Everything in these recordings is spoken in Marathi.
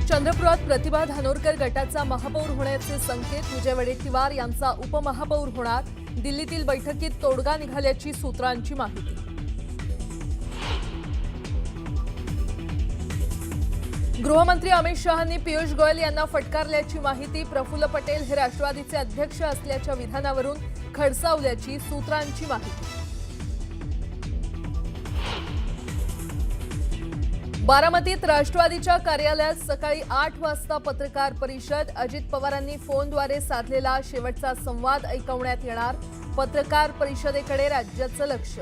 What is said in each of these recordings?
चंद्रपुरात प्रतिभा धानोरकर गटाचा महापौर होण्याचे संकेत. विजय वडेट्टीवार यांचा उपमहापौर होणार. दिल्लीतील बैठकीत तोडगा निघाल्याची सूत्रांची माहिती. गृहमंत्री अमित शहांनी पीयूष गोयल यांना फटकारल्याची माहिती. प्रफुल्ल पटेल हे राष्ट्रवादीचे अध्यक्ष असल्याच्या विधानावरून खडसावल्याची सूत्रांची माहिती. बारामतीत राष्ट्रवादीच्या कार्यालयात सकाळी 8 वाजता पत्रकार परिषद. अजित पवारांनी फोनद्वारे साधलेला शेवटचा संवाद ऐकवण्यात येणार. पत्रकार परिषदेकडे राज्याचं लक्ष.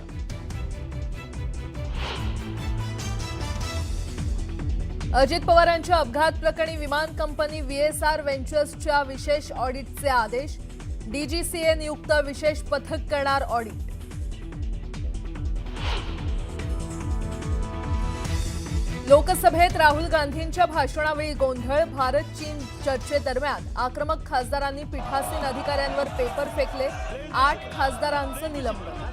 अजित पवारांच्या अपघात प्रकरणी विमान कंपनी व्हीएसआर व्हेंचर्सच्या विशेष ऑडिटचे आदेश. डीजीसीए नियुक्त विशेष पथक करणार ऑडिट. लोकसभेत राहुल गांधींच्या भाषणावेळी गोंधळ. भारत चीन चर्चेदरम्यान आक्रमक खासदारांनी पीठासीन अधिकाऱ्यांवर पेपर फेकले. 8 खासदारांचं निलंबन.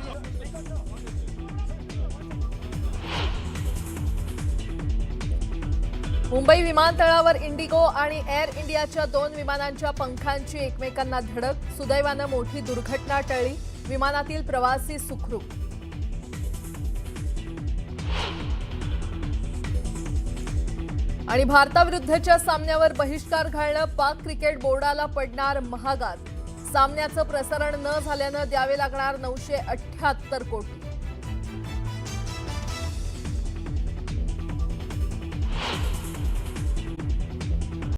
मुंबई विमानतळावर इंडिगो आणि एअर इंडियाच्या 2 विमानांच्या पंखांची एकमेकांना धडक. सुदैवानं मोठी दुर्घटना टळली. विमानातील प्रवासी सुखरूप. आणि भारताविरुद्धच्या सामन्यावर बहिष्कार घालणं. पाक क्रिकेट बोर्डाला पडणार महागात. सामन्याचं प्रसारण न झाल्यानं द्यावे लागणार 978 कोटी.